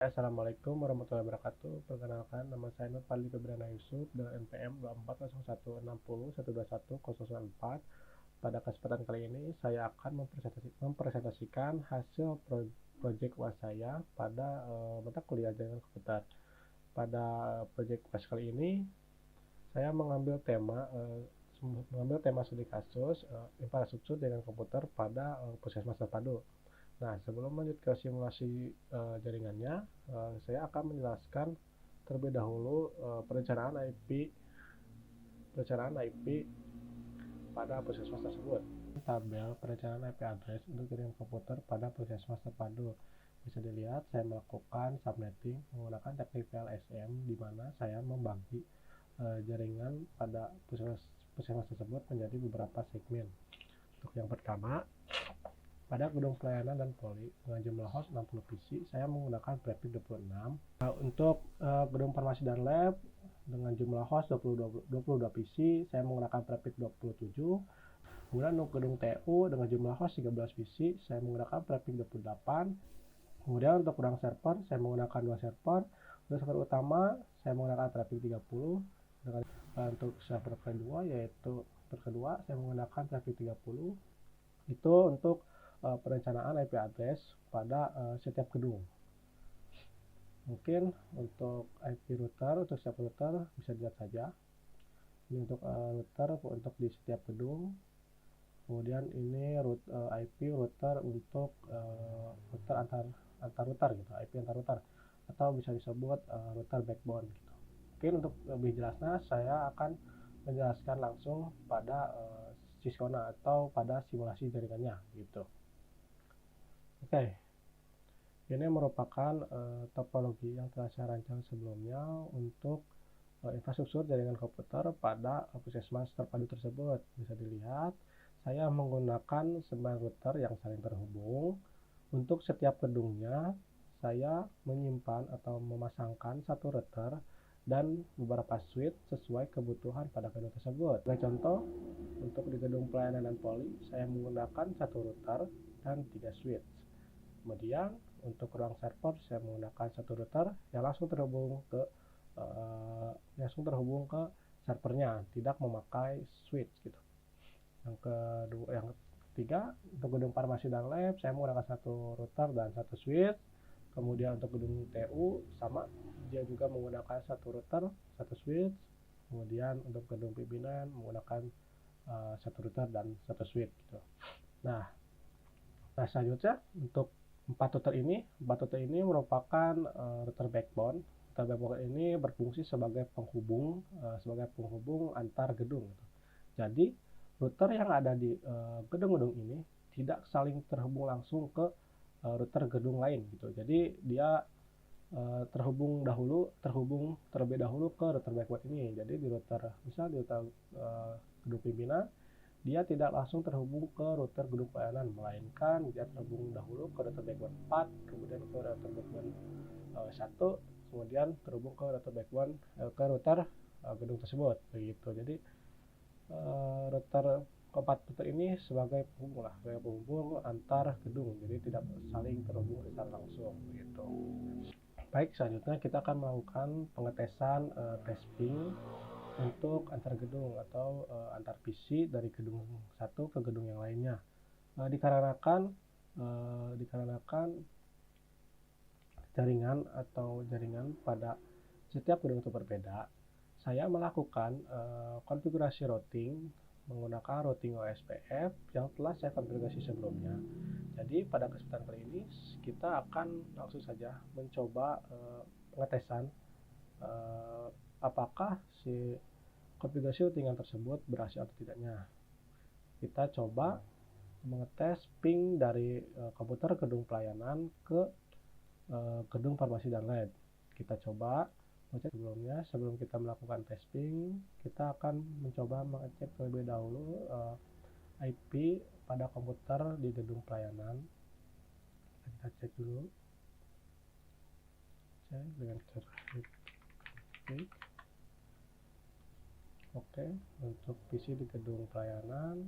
Assalamualaikum warahmatullahi wabarakatuh. Perkenalkan, nama saya Nur Fadli Febriana Yusuf dengan NPM 240160611094. Pada kesempatan kali ini, saya akan mempresentasikan hasil proyek UAS saya pada mata kuliah jaringan komputer. Pada proyek UAS kali ini, saya mengambil tema studi kasus infrastruktur jaringan komputer pada Puskesmas Terpadu. Nah, sebelum lanjut ke simulasi jaringannya, saya akan menjelaskan terlebih dahulu perencanaan IP pada puskesmas tersebut. Tabel perencanaan IP address untuk jaringan komputer pada puskesmas terpadu. Bisa dilihat, saya melakukan subnetting menggunakan teknik VLSM, di mana saya membagi jaringan pada puskesmas tersebut menjadi beberapa segmen. Untuk yang pertama, pada gedung pelayanan dan poli dengan jumlah host 60 PC, saya menggunakan prefix 26. Untuk gedung farmasi dan lab dengan jumlah host 22 PC, saya menggunakan prefix 27. Kemudian untuk gedung TU dengan jumlah host 13 PC, saya menggunakan prefix 28. Kemudian untuk ruang server, saya menggunakan 2 server. Untuk server utama, saya menggunakan prefix 30. Untuk server kedua, yaitu server kedua, saya menggunakan prefix 30. Itu untuk perencanaan IP address pada setiap gedung. Mungkin untuk IP router, untuk setiap router bisa dilihat saja. Ini untuk router untuk di setiap gedung. Kemudian ini IP router untuk router antar router gitu, IP antar router, atau bisa disebut router backbone gitu. Mungkin untuk lebih jelasnya saya akan menjelaskan langsung pada Ciscona atau pada simulasi jaringannya gitu. Oke, ini merupakan topologi yang telah saya rancang sebelumnya untuk infrastruktur jaringan komputer pada puskesmas terpadu tersebut. Bisa dilihat, saya menggunakan 9 router yang saling terhubung. Untuk setiap gedungnya, saya menyimpan atau memasangkan satu router dan beberapa switch sesuai kebutuhan pada gedung tersebut. Sebagai contoh, untuk di gedung pelayanan dan poli, saya menggunakan satu router dan 3 switch. Kemudian untuk ruang server, saya menggunakan satu router yang langsung terhubung ke servernya, tidak memakai switch gitu. Yang ketiga, untuk gedung farmasi dan lab, saya menggunakan satu router dan satu switch. Kemudian untuk gedung TU sama, dia juga menggunakan satu router, satu switch. Kemudian untuk gedung pimpinan menggunakan satu router dan satu switch gitu. Nah, selanjutnya untuk empat router ini merupakan router backbone. Router backbone ini berfungsi sebagai penghubung antar gedung gitu. Jadi router yang ada di gedung-gedung ini tidak saling terhubung langsung ke router gedung lain gitu. Jadi dia terhubung terlebih dahulu ke router backbone ini. Jadi di router gedung pimpinan, dia tidak langsung terhubung ke router gedung pelayanan, melainkan dia terhubung dahulu ke router backbone 4, kemudian ke router backbone 1, kemudian terhubung ke router backbone gedung tersebut begitu. Jadi router keempat router ini sebagai penghubung antar gedung, jadi tidak saling terhubung secara langsung begitu. Baik, selanjutnya kita akan melakukan pengetesan testing untuk antar gedung atau antar PC dari gedung satu ke gedung yang lainnya. Dikarenakan jaringan pada setiap gedung itu berbeda, saya melakukan konfigurasi routing menggunakan routing OSPF yang telah saya konfigurasi sebelumnya. Jadi pada kesempatan kali ini kita akan langsung saja mencoba pengetesan apakah si konfigurasi routingan tersebut berhasil atau tidaknya. Kita coba mengetes ping dari komputer gedung pelayanan ke gedung farmasi dan lab. Kita coba mengecek sebelum kita melakukan testing, kita akan mencoba mengecek terlebih dahulu IP pada komputer di gedung pelayanan. Kita cek dulu. Cek dengan cara klik. Oke, untuk PC di gedung pelayanan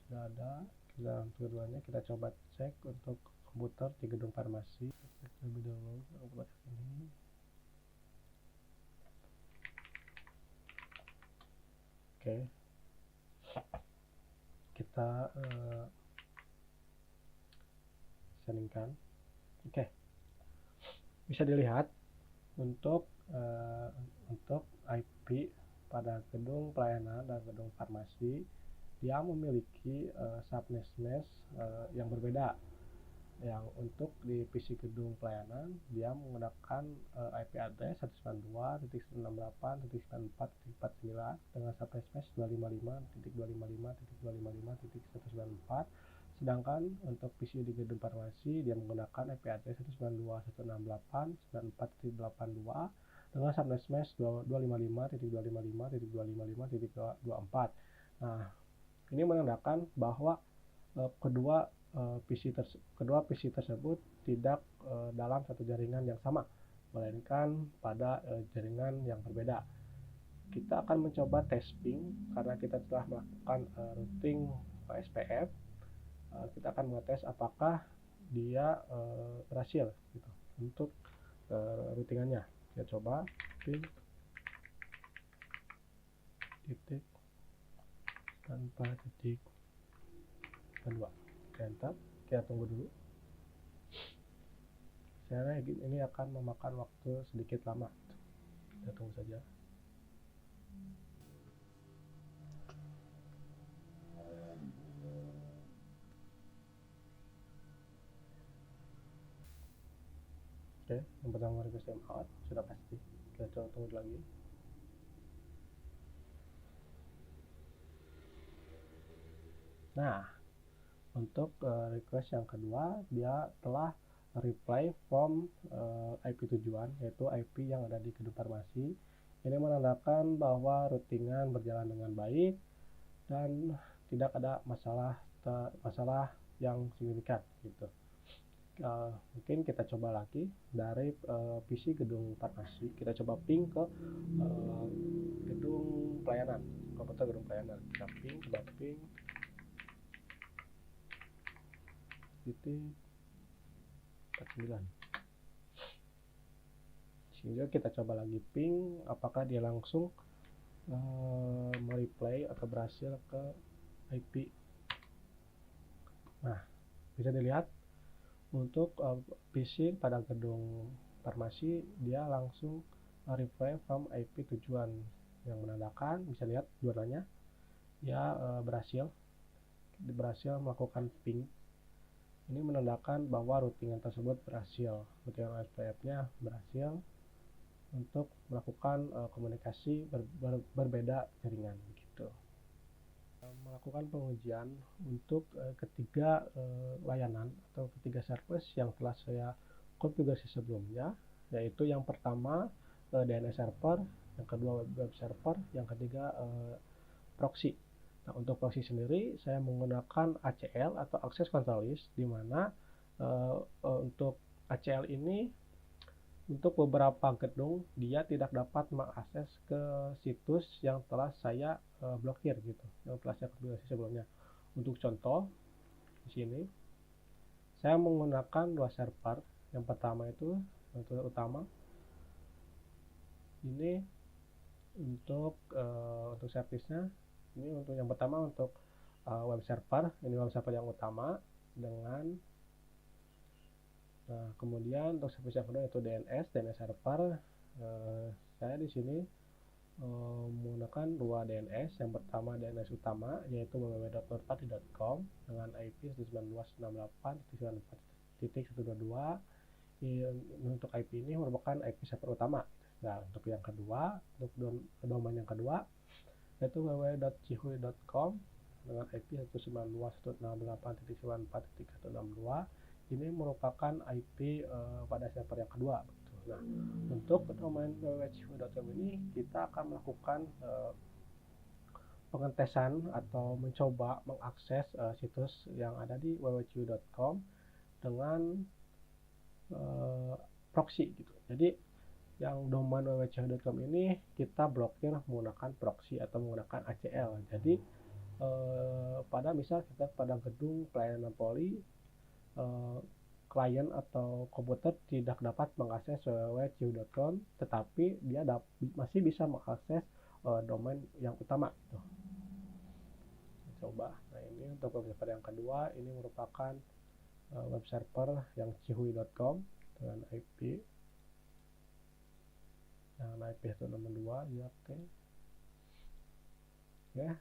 sudah ada. Keduanya kita coba cek untuk komputer di gedung farmasi. Lebih dulu aku buat ini. Oke, kita sharingkan. Oke, bisa dilihat untuk IP pada gedung pelayanan dan gedung farmasi, dia memiliki subnet mesh yang berbeda. Yang untuk di PC gedung pelayanan dia menggunakan IP address 192.168.94.49 dengan subnet mesh 255.255.255.194. Sedangkan untuk PC di gedung farmasi dia menggunakan IP address 192.168.94.82 dengan subnet mesh 255.255.255.24. Nah, ini menandakan bahwa kedua PC tersebut tidak dalam satu jaringan yang sama, melainkan pada jaringan yang berbeda. Kita akan mencoba tes ping karena kita telah melakukan routing SPF. Kita akan mengetes apakah dia berhasil gitu untuk routingannya. Kita coba ping titik tanpa titik kedua. Enter, kita tunggu dulu. Saya ini akan memakan waktu sedikit lama. Kita tunggu saja. Oke, yang pertama request time out sudah pasti. Kita coba tunggu lagi. Nah, untuk request yang kedua, dia telah reply from IP tujuan, yaitu IP yang ada di gedung farmasi. Ini menandakan bahwa routingan berjalan dengan baik dan tidak ada masalah yang signifikan gitu. Mungkin kita coba lagi dari PC gedung farmasi, kita coba ping ke gedung pelayanan, komputer gedung pelayanan. Kita coba ping titik 49. Sehingga kita coba lagi ping apakah dia langsung mereply atau berhasil ke IP. Nah, bisa dilihat untuk PC pada gedung farmasi dia langsung reply from IP tujuan, yang menandakan bisa lihat jurnalnya dia berhasil melakukan ping. Ini menandakan bahwa routingan tersebut berhasil, routingan SPF-nya berhasil untuk melakukan komunikasi berbeda jaringan gitu. Melakukan pengujian untuk ketiga layanan atau ketiga service yang telah saya konfigurasi sebelumnya, yaitu yang pertama DNS server, yang kedua web server, yang ketiga proxy. Nah, untuk proxy sendiri saya menggunakan ACL atau Access Control List, di mana untuk ACL ini untuk beberapa gedung dia tidak dapat mengakses ke situs yang telah saya blokir gitu, yang telah saya konfigurasi sebelumnya. Untuk contoh di sini saya menggunakan dua server. Yang pertama itu yang utama ini untuk servisnya. Ini untuk yang pertama untuk web server, ini web server yang utama dengan kemudian untuk service yang kedua yaitu DNS server. Saya di sini menggunakan dua DNS. Yang pertama DNS utama yaitu www.nurpati.com dengan IP 192.168.122. Untuk IP ini merupakan IP server utama. Nah, untuk yang kedua, untuk domain yang kedua yaitu www.cihui.com dengan IP 192.168.94.162. Ini merupakan IP pada server yang kedua. Nah, untuk domain www.cihui.com ini kita akan melakukan pengetesan atau mencoba mengakses situs yang ada di www.cihui.com dengan proxy gitu. Jadi yang domain www.cihui.com ini kita blokir menggunakan proxy atau menggunakan ACL. Jadi pada misal kita pada gedung pelayanan Polri, klien atau komputer tidak dapat mengakses www.cihu.com, tetapi dia masih bisa mengakses domain yang utama. Tuh. Coba. Nah, ini untuk web server yang kedua, ini merupakan web server yang cihui.com dengan IP. Nah, IP itu nomor 2, ya oke. Ya,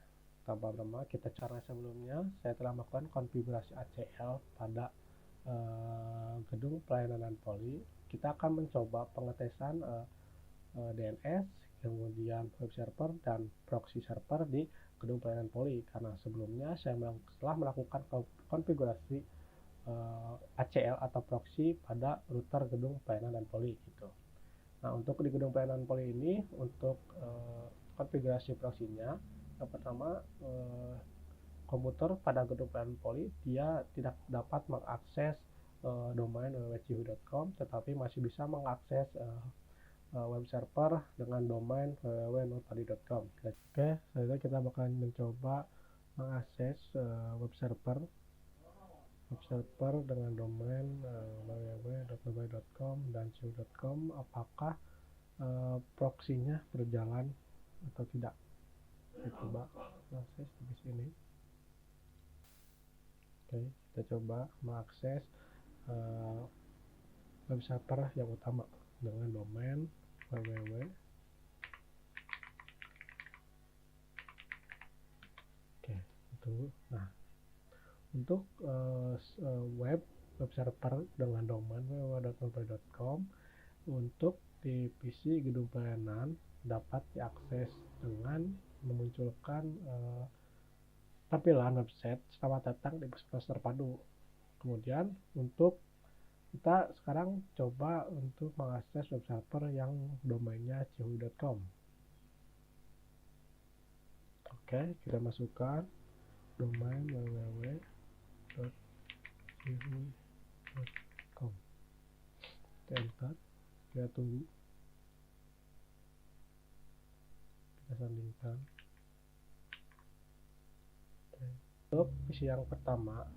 tanpa lama kita cara sebelumnya, saya telah melakukan konfigurasi ACL pada gedung pelayanan dan poli. Kita akan mencoba pengetesan DNS, kemudian web server dan proxy server di gedung pelayanan poli, karena sebelumnya saya telah melakukan konfigurasi ACL atau proxy pada router gedung pelayanan dan poli gitu. Nah, untuk di gedung pelayanan poli ini, untuk konfigurasi proxy-nya, yang pertama komputer pada gedung pelayanan poli dia tidak dapat mengakses domain www.cihui.com, tetapi masih bisa mengakses web server dengan domain www.nurpadi.com. Oke, selanjutnya kita bakalan mencoba mengakses web server dengan domain www.nurpadi.com dan cihui.com. Apakah proxy-nya berjalan atau tidak? Kita coba mengakses di sini. Oke, kita coba mengakses web server yang utama dengan domain www. Oke, tunggu. Nah, untuk web server dengan domain www.nurpadi.com untuk di PC gedung pelayanan dapat diakses dengan memunculkan tampilan website selamat datang di Puskesmas Terpadu. Kemudian untuk kita sekarang coba untuk mengakses web server yang domainnya cihui.com. Oke, kita masukkan domain www.cihui.com. Kita enter, kita tunggu, kita sandingkan. Oke. Untuk PC yang pertama,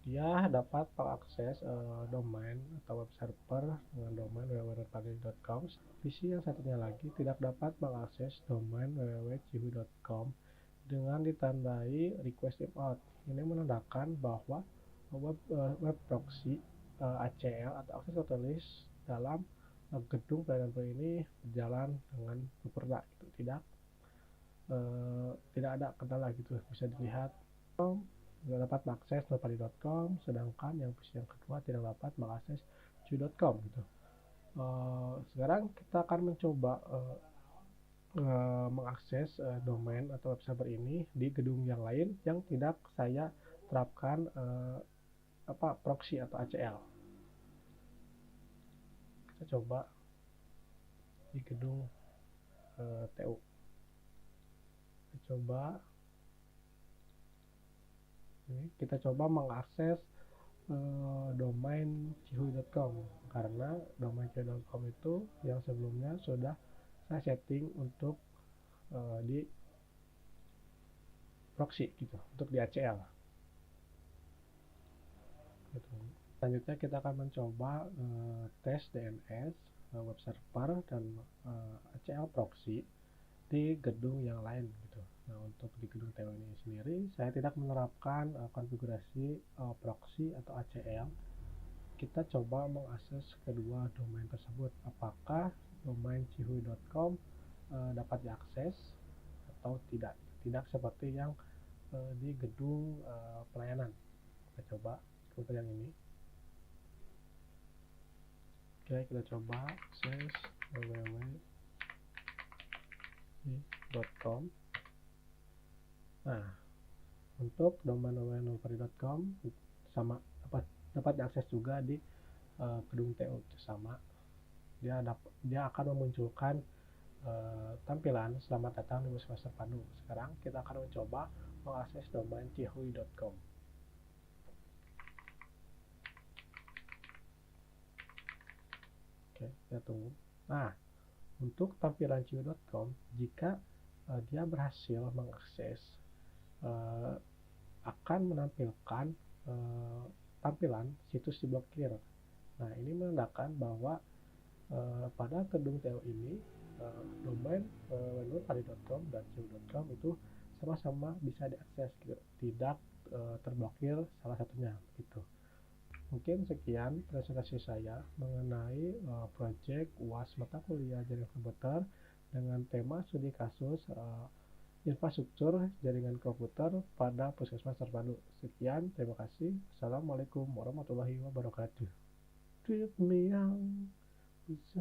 dia dapat mengakses domain atau web server dengan domain www.nurpadi.com. PC yang satunya lagi tidak dapat mengakses domain www.cihui.com dengan ditandai request timeout. Ini menandakan bahwa web proxy ACL atau akses tertulis dalam gedung pelayanan ini berjalan dengan sempurna. Tidak ada kendala gitu, bisa dilihat. Tidak dapat mengakses nurpadi.com, sedangkan yang PC yang kedua tidak dapat mengakses cihui.com gitu. Sekarang kita akan mencoba mengakses domain atau web server ini di gedung yang lain yang tidak saya terapkan proxy atau ACL. Kita coba di gedung TU. Kita coba mengakses domain cihui.com, karena domain cihui.com itu yang sebelumnya sudah saya setting untuk di proxy gitu, untuk di ACL gitu. Selanjutnya kita akan mencoba tes DNS web server dan ACL proxy di gedung yang lain gitu. Nah, untuk di gedung TU ini sendiri saya tidak menerapkan konfigurasi proxy atau ACL. Kita coba mengakses kedua domain tersebut, apakah domain cihui.com dapat diakses atau tidak seperti yang di gedung pelayanan. Kita coba filter yang ini. Oke, kita coba akses www.cihui.com. Nah, untuk domain nurpadi.com sama dapat diakses juga di gedung TU sama. Dia akan memunculkan tampilan selamat datang di Puskesmas Terpadu. Sekarang kita akan mencoba mengakses domain cihui.com. Oke, kita tunggu. Nah, untuk tampilan cihui.com, jika dia berhasil mengakses, akan menampilkan tampilan situs diblokir. Nah, ini menandakan bahwa pada gedung TO ini domain www.padi.com dan co.com itu sama-sama bisa diakses gitu, tidak terblokir salah satunya gitu. Mungkin sekian presentasi saya mengenai proyek UAS mata kuliah jaringan komputer dengan tema studi kasus infrastruktur jaringan komputer pada Puskesmas Terpadu. Sekian, terima kasih. Assalamualaikum warahmatullahi wabarakatuh. Treat me young.